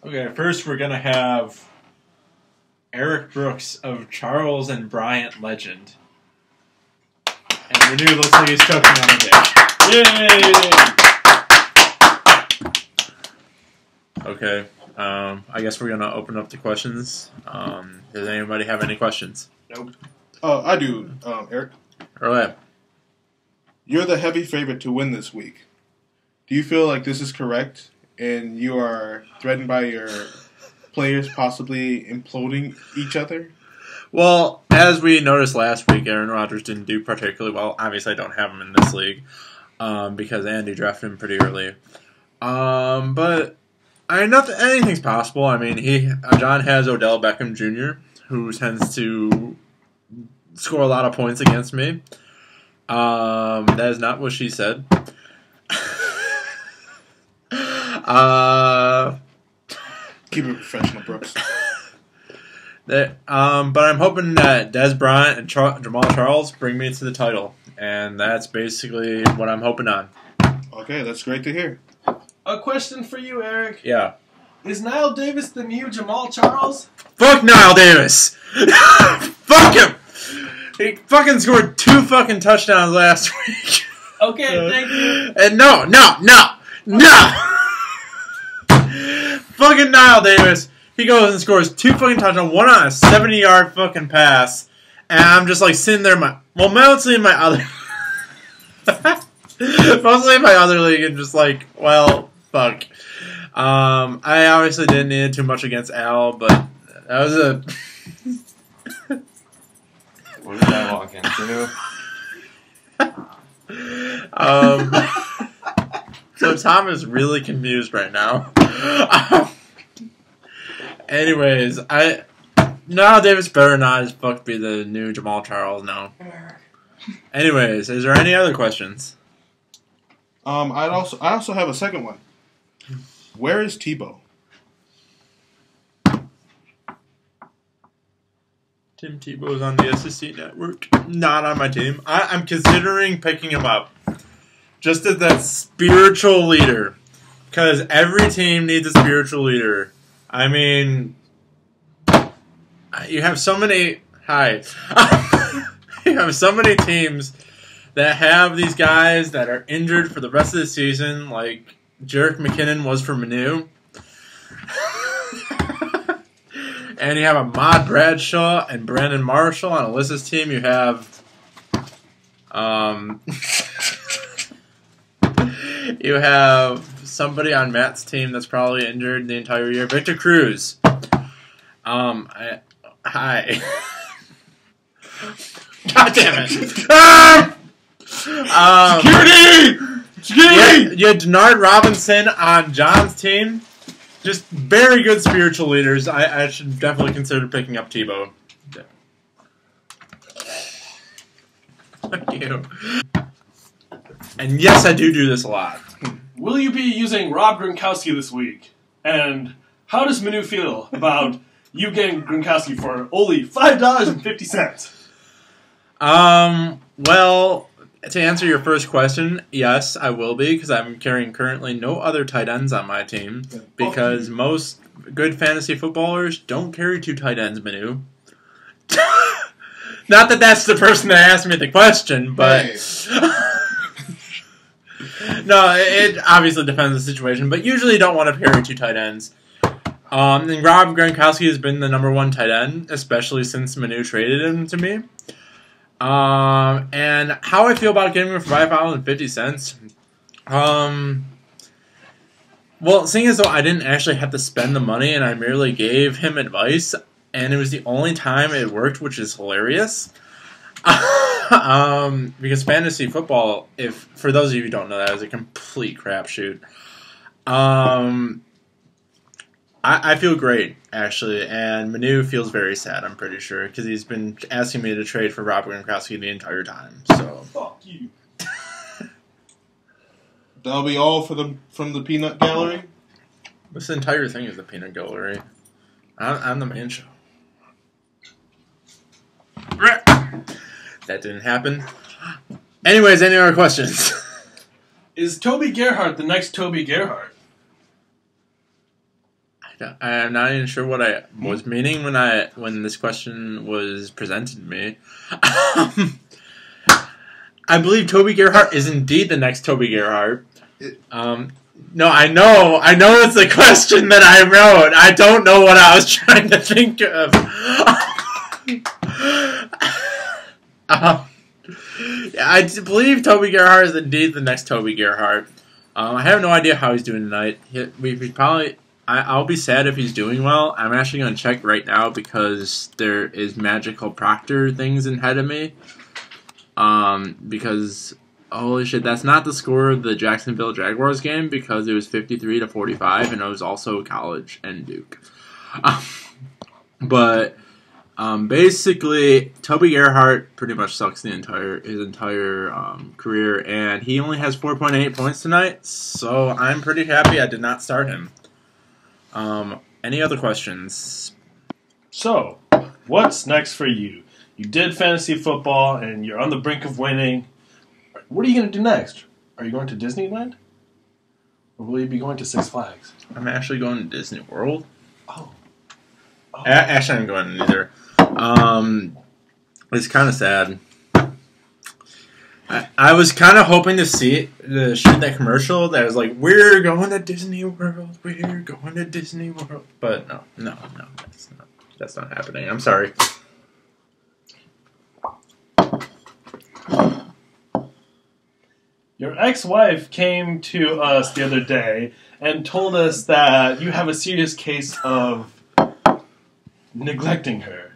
Okay, first we're going to have Eric Brooks of Charles and Bryant Legend. And Renew looks like he's choking on a dick. Yay! Okay, I guess we're going to open up the questions. Does anybody have any questions? Nope. I do, Eric. Alright. You're the heavy favorite to win this week. Do you feel like this is correct and you are threatened by your players possibly imploding each other? Well, as we noticed last week, Aaron Rodgers didn't do particularly well. Obviously, I don't have him in this league because Andy drafted him pretty early. But anything's possible. I mean, John has Odell Beckham Jr., who tends to score a lot of points against me. That is not what she said. Keep it professional, Brooks. But I'm hoping that Des Bryant and Jamal Charles bring me to the title, and that's basically what I'm hoping on. Okay, that's great to hear. A question for you, Eric. Yeah. Is Niall Davis the new Jamal Charles? Fuck Niall Davis! Fuck him! He fucking scored 2 fucking touchdowns last week. Okay, thank you. And no! Fucking Niall Davis. He goes and scores 2 fucking touchdowns, 1 on a 70-yard fucking pass, and I'm just like sitting there, mostly in my other league, and just like, well, fuck. I obviously didn't need too much against Al, but that was a... What did I walk into? So Tom is really confused right now. Anyways, Niall Davis better not as fuck be the new Jamal Charles now. Anyways, is there any other questions? I also have a second one. Where is Tebow? Tim Tebow's on the SEC network. Not on my team. I'm considering picking him up. Just as that spiritual leader. Because every team needs a spiritual leader. I mean, you have so many... Hi. You have so many teams that have these guys that are injured for the rest of the season, like Jerick McKinnon was for Manu. And you have Ahmad Bradshaw and Brandon Marshall on Alyssa's team. You have... you have somebody on Matt's team that's probably injured the entire year. Victor Cruz. Hi. God damn it. Security! You had Denard Robinson on John's team. Just very good spiritual leaders. I should definitely consider picking up Tebow. Fuck you. And yes, I do this a lot. Will you be using Rob Gronkowski this week? And how does Manu feel about you getting Gronkowski for only $5.50? Well, to answer your first question, yes, I will be, because I'm carrying currently no other tight ends on my team, because most good fantasy footballers don't carry 2 tight ends, Manu. Not that that's the person that asked me the question, but... Hey. No, it obviously depends on the situation, but usually you don't want to carry 2 tight ends. And Rob Gronkowski has been the #1 tight end, especially since Manu traded him to me. And how I feel about getting him for $5.50. Well, seeing as though I didn't actually have to spend the money and I merely gave him advice, and it was the only time it worked, which is hilarious. Because fantasy football, for those of you who don't know that, is a complete crapshoot. I feel great, actually, and Manu feels very sad, I'm pretty sure, because he's been asking me to trade for Rob Gronkowski the entire time, so... Fuck you. That'll be all from the Peanut Gallery? This entire thing is the Peanut Gallery. I'm the main show. That didn't happen. Anyways, any other questions? Is Toby Gerhart the next Toby Gerhart? I I'm not even sure what I was meaning when this question was presented to me. I believe Toby Gerhart is indeed the next Toby Gerhart. No, I know it's the question that I wrote. I don't know what I was trying to think of. I believe Toby Gerhart is indeed the next Toby Gerhart. I have no idea how he's doing tonight. I'll be sad if he's doing well. I'm actually going to check right now because there is magical proctor things ahead of me. Because holy shit, that's not the score of the Jacksonville Jaguars game because it was 53-45 and it was also college and Duke. Basically, Toby Gerhart pretty much sucks his entire career, and he only has 4.8 points tonight. So I'm pretty happy I did not start him. Any other questions? So, what's next for you? You did fantasy football, and you're on the brink of winning. What are you going to do next? Are you going to Disneyland? Or will you be going to Six Flags? I'm actually going to Disney World. Oh. Actually, I'm going neither. It's kind of sad. I was kind of hoping to shoot that commercial that was like, "We're going to Disney World. We're going to Disney World." But no, that's not happening. I'm sorry. Your ex-wife came to us the other day and told us that you have a serious case of neglecting her.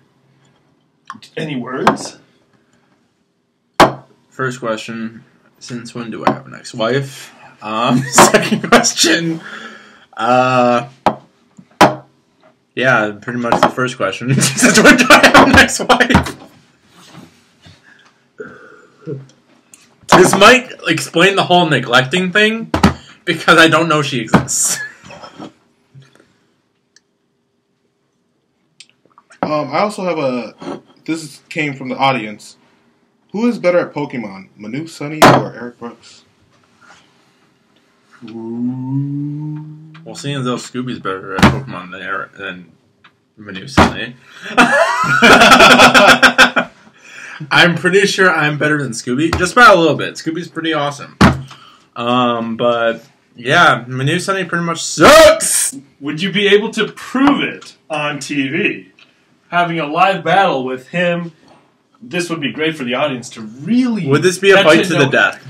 Any words? First question, since when do I have an ex-wife? Second question, yeah, pretty much the first question. Since when do I have an ex-wife? This might explain the whole neglecting thing, because I don't know she exists. I also have this came from the audience. Who is better at Pokemon, Manu, Sunny, or Eric Brooks? Well, seeing as though Scooby's better at Pokemon than Manu Sunny. I'm pretty sure I'm better than Scooby, just by a little bit. Scooby's pretty awesome. But yeah, Manu Sunny pretty much sucks! Would you be able to prove it on TV? Having a live battle with him, this would be great for the audience to really... Would this be a fight to the death?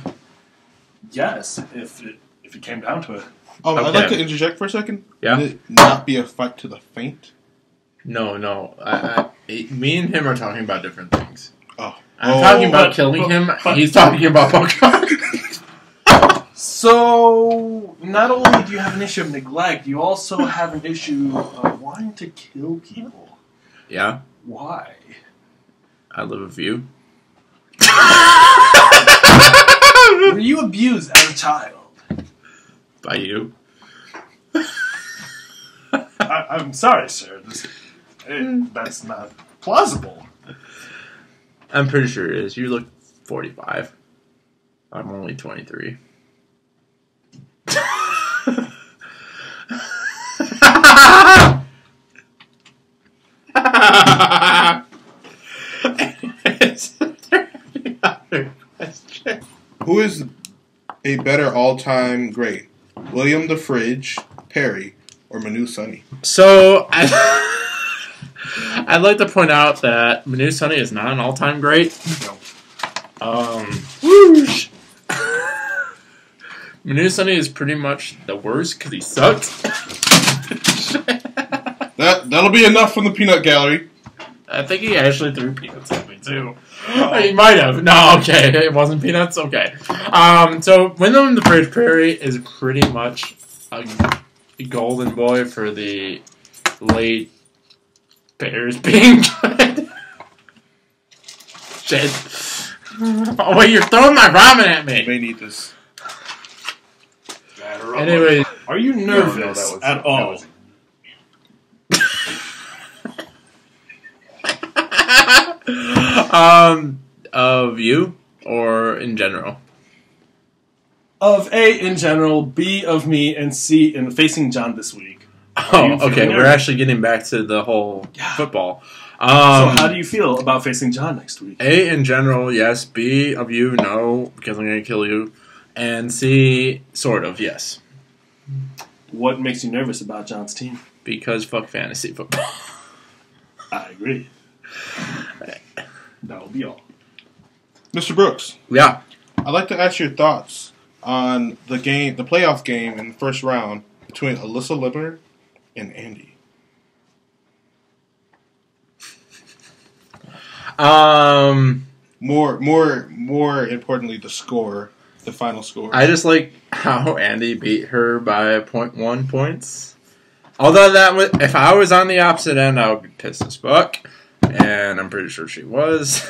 Yes, if it came down to it. Okay. I'd like to interject for a second. Yeah? Would it not be a fight to the faint? No. Me and him are talking about different things. Oh. I'm talking about killing him. He's talking about Pokemon. So, not only do you have an issue of neglect, you also have an issue of wanting to kill people. Yeah. Why? I live with you. Were you abused as a child? By you. I'm sorry, sir. That's not plausible. I'm pretty sure it is. You look 45. I'm only 23. Who is a better all-time great? William the Fridge, Perry, or Manu Sunny? So, I'd like to point out that Manu Sunny is not an all-time great. Whoosh! Manu Sunny is pretty much the worst because he sucks. That'll be enough from the peanut gallery. I think he actually threw peanuts at me too. He might have. No, okay, it wasn't peanuts. Okay. So Wyndham the Fridge Perry is pretty much a golden boy for the late Bears being good. Shit. Oh wait, you're throwing my ramen at me. You may need this. Anyway, are you nervous at all? Of you or in general? Of A in general, B of me, and C in facing John this week. Oh, okay. We're actually getting back to the whole football. So how do you feel about facing John next week? A, in general, yes. B, of you, no, because I'm going to kill you. And C, sort of, yes. What makes you nervous about John's team? Because fuck fantasy football. I agree. That will be all. Mr. Brooks. Yeah. I'd like to ask your thoughts on the playoff game in the first round between Alyssa Liber and Andy. More importantly, the final score. I just like how Andy beat her by 0.1 points. Although if I was on the opposite end, I would be pissed as fuck, and I'm pretty sure she was.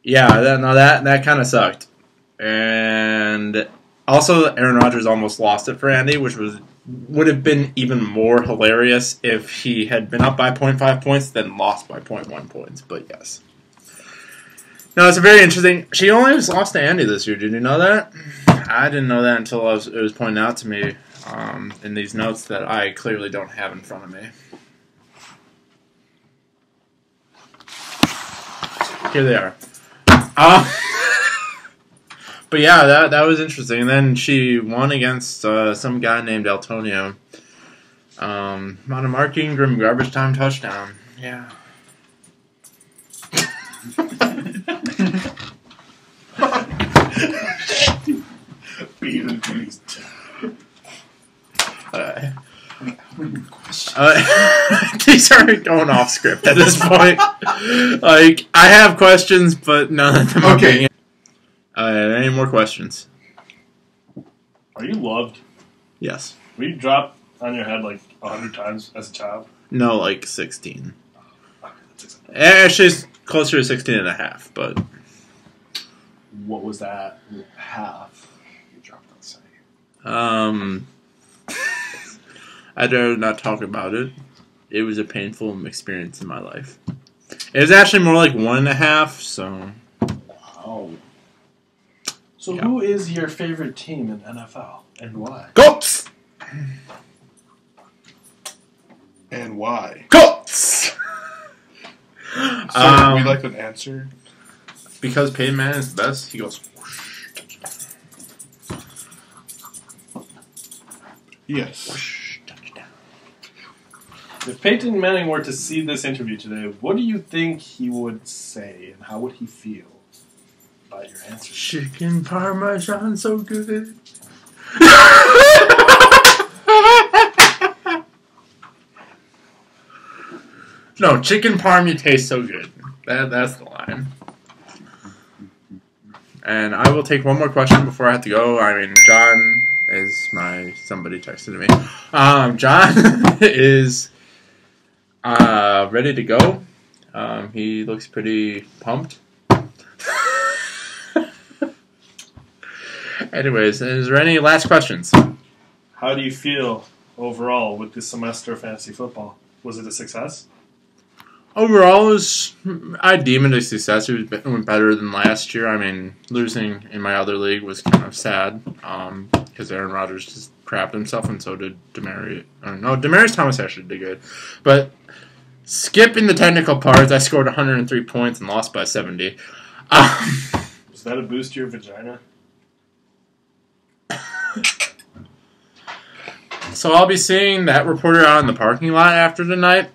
Yeah, that kind of sucked. And also, Aaron Rodgers almost lost it for Andy, which would have been even more hilarious if he had been up by 0.5 points than lost by 0.1 points. But yes. No, it's very interesting. She only just lost to Andy this year. Did you know that? I didn't know that until it was pointed out to me in these notes that I clearly don't have in front of me. Here they are. But yeah, that was interesting. And then she won against some guy named Antonio on a Mark Ingram garbage time touchdown. Yeah. These are going off script at this point. Like, I have questions, but none of them are being. Any more questions? Are you loved? Yes. Were you dropped on your head like 100 times as a child? No, like 16. Actually, it's closer to 16 and a half, but... What was that half you dropped on say? I'd rather not talk about it. It was a painful experience in my life. It was actually more like 1.5, so... Wow. So who is your favorite team in NFL, and why? Colts! And why? Colts! So we like an answer? Because Peyton Manning is the best, he goes... Whoosh, yes. whoosh, touchdown. If Peyton Manning were to see this interview today, what do you think he would say, and how would he feel about your answer? Chicken Parmesan, so good. No, chicken parm, you taste so good. That's the line. And I will take one more question before I have to go. I mean, John is somebody texted me. John is ready to go. He looks pretty pumped. Anyways, is there any last questions? How do you feel overall with this semester of fantasy football? Was it a success? Overall, I deem it a success. It went better than last year. I mean, losing in my other league was kind of sad because Aaron Rodgers just crapped himself, and so did Demaryius. No, Demaryius Thomas actually did good. But skipping the technical parts, I scored 103 points and lost by 70. Was that a boost to your vagina? So I'll be seeing that reporter out in the parking lot after tonight.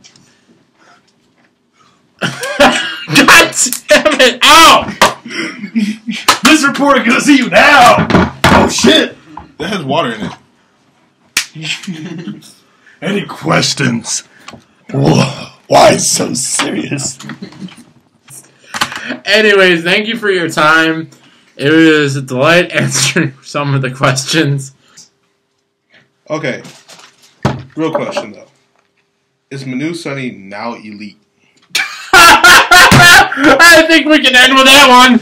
God damn it! Ow! This reporter gonna see you now! Oh shit! That has water in it. Any questions? Why so serious? Anyways, thank you for your time. It was a delight answering some of the questions. Okay. Real question, though. Is Manu Sunny now elite? I think we can end with that one.